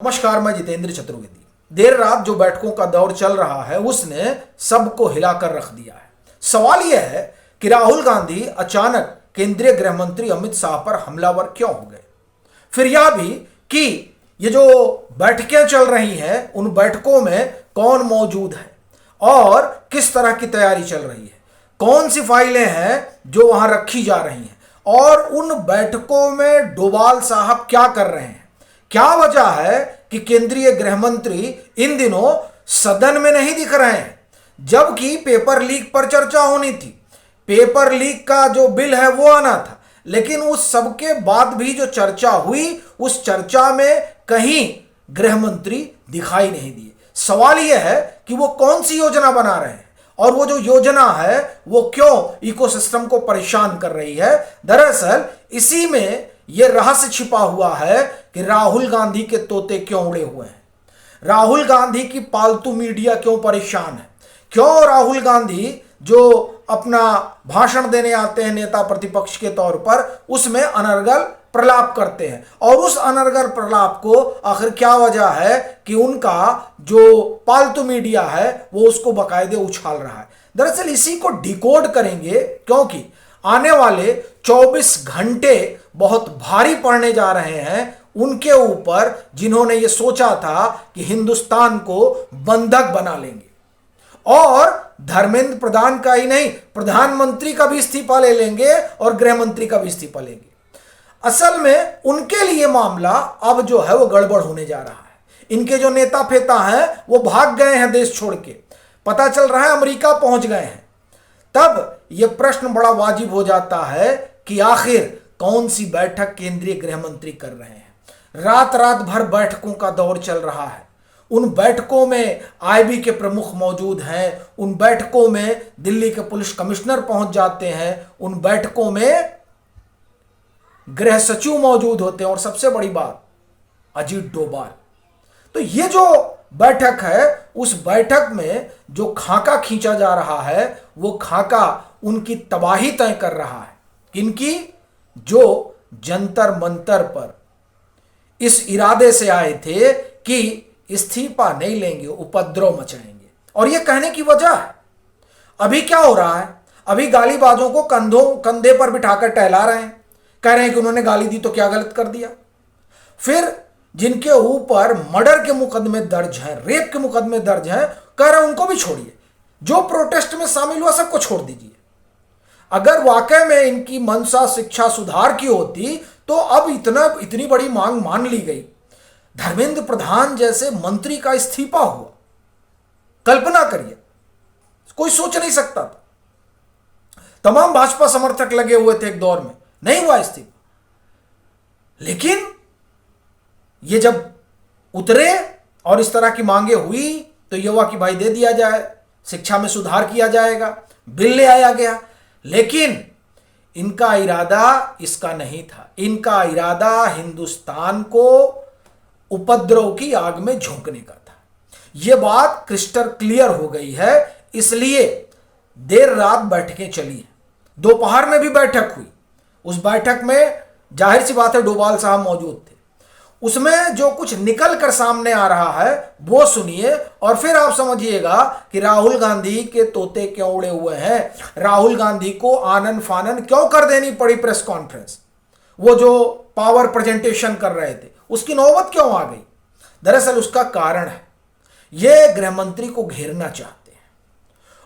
नमस्कार, मैं जितेंद्र चतुर्वेदी। देर रात जो बैठकों का दौर चल रहा है उसने सबको हिलाकर रख दिया है। सवाल यह है कि राहुल गांधी अचानक केंद्रीय गृह मंत्री अमित शाह पर हमलावर क्यों हो गए। फिर यह भी कि ये जो बैठकें चल रही हैं उन बैठकों में कौन मौजूद है और किस तरह की तैयारी चल रही है, कौन सी फाइलें हैं जो वहां रखी जा रही हैं और उन बैठकों में डोभाल साहब क्या कर रहे हैं। क्या वजह है कि केंद्रीय गृह मंत्री इन दिनों सदन में नहीं दिख रहे हैं, जबकि पेपर लीक पर चर्चा होनी थी। पेपर लीक का जो बिल है वो आना था, लेकिन उस सब के बाद भी जो चर्चा हुई उस चर्चा में कहीं गृह मंत्री दिखाई नहीं दिए। सवाल यह है कि वो कौन सी योजना बना रहे हैं और वो जो योजना है वो क्यों इकोसिस्टम को परेशान कर रही है। दरअसल इसी में यह रहस्य छिपा हुआ है कि राहुल गांधी के तोते क्यों उड़े हुए हैं, राहुल गांधी की पालतू मीडिया क्यों परेशान है, क्यों राहुल गांधी जो अपना भाषण देने आते हैं नेता प्रतिपक्ष के तौर पर उसमें अनर्गल प्रलाप करते हैं और उस अनर्गल प्रलाप को आखिर क्या वजह है कि उनका जो पालतू मीडिया है वो उसको बाकायदे उछाल रहा है। दरअसल इसी को डिकोड करेंगे क्योंकि आने वाले 24 घंटे बहुत भारी पड़ने जा रहे हैं उनके ऊपर जिन्होंने ये सोचा था कि हिंदुस्तान को बंधक बना लेंगे और धर्मेंद्र प्रधान का ही नहीं प्रधानमंत्री का भी इस्तीफा ले लेंगे और गृह मंत्री का भी इस्तीफा लेंगे। असल में उनके लिए मामला अब जो है वो गड़बड़ होने जा रहा है। इनके जो नेता फेता हैं वो भाग गए हैं देश छोड़ के, पता चल रहा है अमेरिका पहुंच गए हैं। तब यह प्रश्न बड़ा वाजिब हो जाता है कि आखिर कौन सी बैठक केंद्रीय गृह मंत्री कर रहे हैं। रात रात भर बैठकों का दौर चल रहा है। उन बैठकों में आईबी के प्रमुख मौजूद हैं, उन बैठकों में दिल्ली के पुलिस कमिश्नर पहुंच जाते हैं, उन बैठकों में गृह सचिव मौजूद होते हैं और सबसे बड़ी बात अजीत डोभाल। तो ये जो बैठक है उस बैठक में जो खाका खींचा जा रहा है वो खाका उनकी तबाही तय कर रहा है। किनकी? जो जंतर मंतर पर इस इरादे से आए थे कि इस्तीफा नहीं लेंगे, उपद्रव मचाएंगे। और यह कहने की वजह है अभी क्या हो रहा है, अभी गालीबाजों को कंधे पर बिठाकर टहला रहे हैं, कह रहे हैं कि उन्होंने गाली दी तो क्या गलत कर दिया। फिर जिनके ऊपर मर्डर के मुकदमे दर्ज हैं, रेप के मुकदमे दर्ज हैं, कह रहे हैं उनको भी छोड़िए, जो प्रोटेस्ट में शामिल हुआ सबको छोड़ दीजिए। अगर वाकई में इनकी मंशा शिक्षा सुधार की होती तो अब इतनी बड़ी मांग मान ली गई। धर्मेंद्र प्रधान जैसे मंत्री का इस्तीफा हुआ, कल्पना करिए, कोई सोच नहीं सकता था। तमाम भाजपा समर्थक लगे हुए थे एक दौर में, नहीं हुआ इस्तीफा। लेकिन ये जब उतरे और इस तरह की मांगे हुई तो ये हुआ कि भाई दे दिया जाए, शिक्षा में सुधार किया जाएगा, बिल ले आया गया। लेकिन इनका इरादा इसका नहीं था। इनका इरादा हिंदुस्तान को उपद्रव की आग में झोंकने का था। यह बात क्रिस्टल क्लियर हो गई है, इसलिए देर रात बैठकें चली हैं। दोपहर में भी बैठक हुई, उस बैठक में जाहिर सी बात है डोभाल साहब मौजूद थे। उसमें जो कुछ निकल कर सामने आ रहा है वो सुनिए और फिर आप समझिएगा कि राहुल गांधी के तोते क्यों उड़े हुए हैं, राहुल गांधी को आनन फानन क्यों कर देनी पड़ी प्रेस कॉन्फ्रेंस। वो जो पावर प्रेजेंटेशन कर रहे थे उसकी नौबत क्यों आ गई। दरअसल उसका कारण है ये गृह मंत्री को घेरना चाहते हैं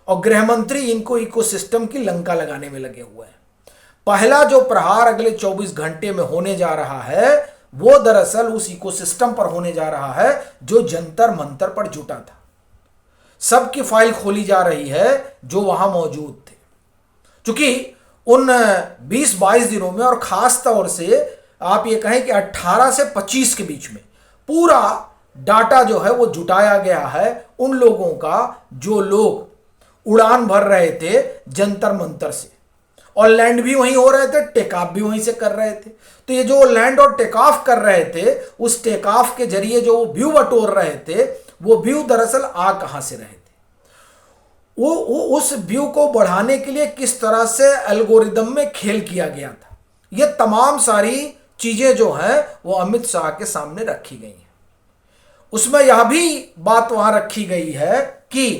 और गृह मंत्री इनको इकोसिस्टम की लंका लगाने में लगे हुए हैं। पहला जो प्रहार अगले 24 घंटे में होने जा रहा है वो दरअसल उस इकोसिस्टम पर होने जा रहा है जो जंतर मंतर पर जुटा था। सबकी फाइल खोली जा रही है जो वहां मौजूद थे। क्योंकि उन 20-22 दिनों में और खास तौर से आप ये कहें कि 18 से 25 के बीच में पूरा डाटा जो है वो जुटाया गया है उन लोगों का जो लोग उड़ान भर रहे थे जंतर मंतर से, और लैंड भी वहीं हो रहे थे, टेक ऑफ भी वहीं से कर रहे थे। तो ये जो लैंड और टेक ऑफ कर रहे थे उस टेक ऑफ के जरिए जो व्यू बटोर रहे थे वो व्यू दरअसल आ कहां से रहे थे, वो उस व्यू को बढ़ाने के लिए किस तरह से एल्गोरिदम में खेल किया गया था। ये तमाम सारी चीजें जो हैं वो अमित शाह के सामने रखी गई हैं। उसमें यह भी बात वहां रखी गई है कि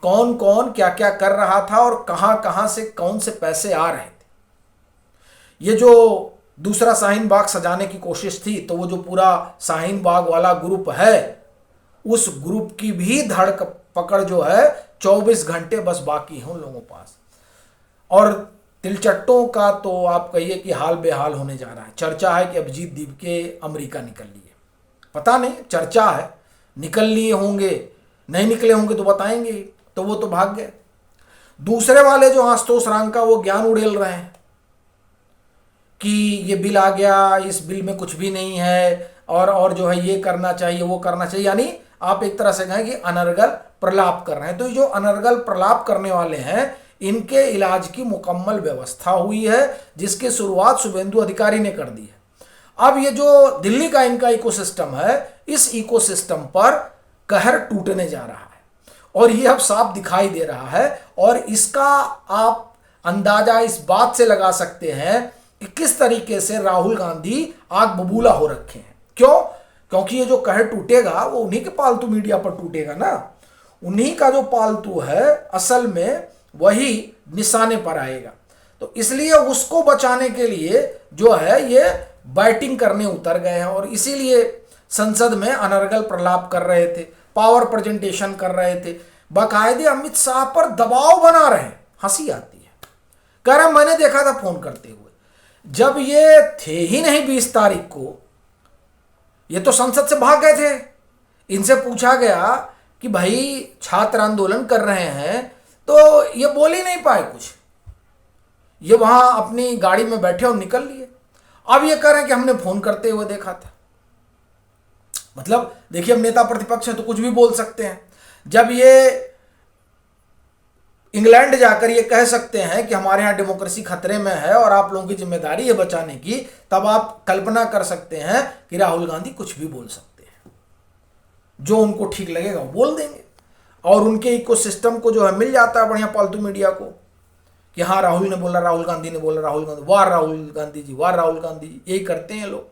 कौन कौन क्या क्या कर रहा था और कहां कहां से कौन से पैसे आ रहे थे। ये जो दूसरा शाहीन बाग सजाने की कोशिश थी, तो वो जो पूरा शाहीन बाग वाला ग्रुप है, उस ग्रुप की भी धड़ पकड़ जो है 24 घंटे बस बाकी है उन लोगों के पास। और तिलचट्टों का तो आप कहिए कि हाल बेहाल होने जा रहा है। चर्चा है कि अभिजीत दीपके अमेरिका निकल लिए, पता नहीं, चर्चा है, निकल लिए होंगे, नहीं निकले होंगे तो बताएंगे, तो वो तो भाग गए। दूसरे वाले जो आशुतोष रांका, वो ज्ञान उड़ेल रहे हैं कि ये बिल आ गया, इस बिल में कुछ भी नहीं है, और जो है ये करना चाहिए वो करना चाहिए, यानी आप एक तरह से कहें कि अनर्गल प्रलाप कर रहे हैं। तो ये जो अनर्गल प्रलाप करने वाले हैं, इनके इलाज की मुकम्मल व्यवस्था हुई है, जिसकी शुरुआत शुभेंदु अधिकारी ने कर दी है। अब ये जो दिल्ली का इनका इकोसिस्टम है, इस इकोसिस्टम पर कहर टूटने जा रहा है, और ये अब साफ दिखाई दे रहा है। और इसका आप अंदाजा इस बात से लगा सकते हैं कि किस तरीके से राहुल गांधी आग बबूला हो रखे हैं। क्यों? क्योंकि ये जो कहर टूटेगा वो उन्हीं के पालतू मीडिया पर टूटेगा ना। उन्हीं का जो पालतू है असल में वही निशाने पर आएगा। तो इसलिए उसको बचाने के लिए जो है ये बैटिंग करने उतर गए हैं, और इसीलिए संसद में अनर्गल प्रलाप कर रहे थे, पावर प्रेजेंटेशन कर रहे थे, बाकायदे अमित शाह पर दबाव बना रहे हैं। हंसी आती है, कह रहा मैंने देखा था फोन करते हुए, जब ये थे ही नहीं 20 तारीख को, ये तो संसद से भाग गए थे। इनसे पूछा गया कि भाई छात्र आंदोलन कर रहे हैं, तो ये बोल ही नहीं पाए कुछ, ये वहां अपनी गाड़ी में बैठे और निकल लिए। अब ये कह रहे हैं कि हमने फोन करते हुए देखा था। मतलब देखिए, हम नेता प्रतिपक्ष हैं तो कुछ भी बोल सकते हैं। जब ये इंग्लैंड जाकर ये कह सकते हैं कि हमारे यहाँ डेमोक्रेसी खतरे में है और आप लोगों की जिम्मेदारी है बचाने की, तब आप कल्पना कर सकते हैं कि राहुल गांधी कुछ भी बोल सकते हैं, जो उनको ठीक लगेगा वो बोल देंगे। और उनके इकोसिस्टम को जो है मिल जाता है बढ़िया पालतू मीडिया को कि हाँ राहुल ने बोला, राहुल गांधी ने बोला, राहुल गांधी, वाह राहुल गांधी जी, वाह राहुल गांधी जी, यही करते हैं लोग।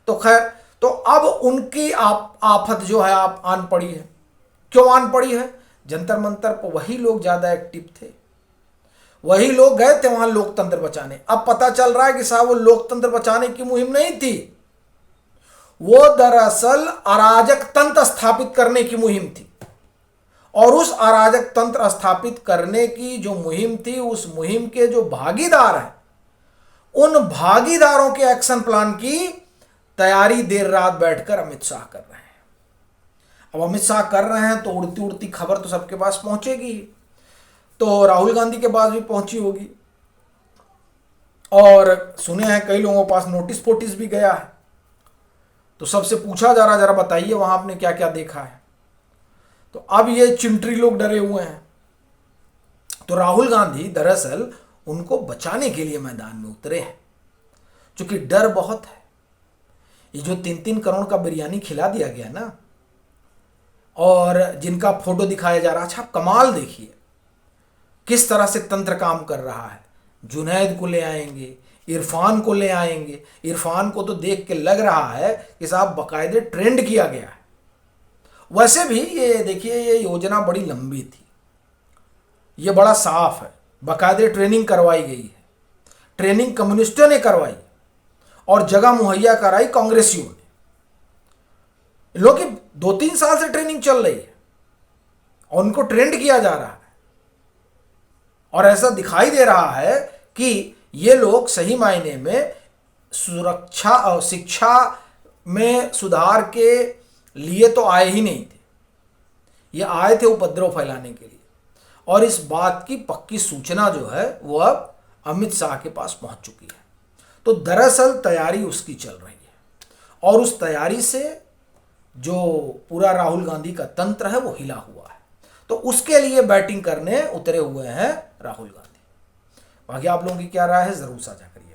तो खैर, तो अब उनकी आफत जो है आप आन पड़ी है। क्यों आन पड़ी है? जंतर मंतर पर वही लोग ज्यादा एक्टिव थे, वही लोग गए थे वहां लोकतंत्र बचाने। अब पता चल रहा है कि साहब वो लोकतंत्र बचाने की मुहिम नहीं थी, वो दरअसल अराजक तंत्र स्थापित करने की मुहिम थी। और उस अराजक तंत्र स्थापित करने की जो मुहिम थी, उस मुहिम के जो भागीदार हैं, उन भागीदारों के एक्शन प्लान की तैयारी देर रात बैठकर अमित शाह कर रहे हैं। अब अमित शाह कर रहे हैं तो उड़ती उड़ती खबर तो सबके पास पहुंचेगी, तो राहुल गांधी के पास भी पहुंची होगी, और सुने हैं कई लोगों के पास नोटिस फोटिस भी गया है। तो सबसे पूछा जा रहा, जरा बताइए वहां आपने क्या क्या देखा है। तो अब ये चिंटरी लोग डरे हुए हैं। तो राहुल गांधी दरअसल उनको बचाने के लिए मैदान में उतरे हैं, क्योंकि डर बहुत है। ये जो 3-3 करोड़ का बिरयानी खिला दिया गया ना, और जिनका फोटो दिखाया जा रहा, अच्छा आप कमाल देखिए किस तरह से तंत्र काम कर रहा है। जुनैद को ले आएंगे, इरफान को ले आएंगे। इरफान को तो देख के लग रहा है कि साहब बाकायदे ट्रेंड किया गया है। वैसे भी ये देखिए, ये योजना बड़ी लंबी थी, ये बड़ा साफ है, बाकायदे ट्रेनिंग करवाई गई है। ट्रेनिंग कम्युनिस्टों ने करवाई और जगह मुहैया कराई कांग्रेसियों ने। लोग 2-3 साल से ट्रेनिंग चल रही है और उनको ट्रेंड किया जा रहा है, और ऐसा दिखाई दे रहा है कि ये लोग सही मायने में सुरक्षा और शिक्षा में सुधार के लिए तो आए ही नहीं थे, ये आए थे उपद्रव फैलाने के लिए। और इस बात की पक्की सूचना जो है वो अब अमित शाह के पास पहुंच चुकी है। तो दरअसल तैयारी उसकी चल रही है, और उस तैयारी से जो पूरा राहुल गांधी का तंत्र है वो हिला हुआ है। तो उसके लिए बैटिंग करने उतरे हुए हैं राहुल गांधी। बाकी आप लोगों की क्या राय है, जरूर साझा करिए।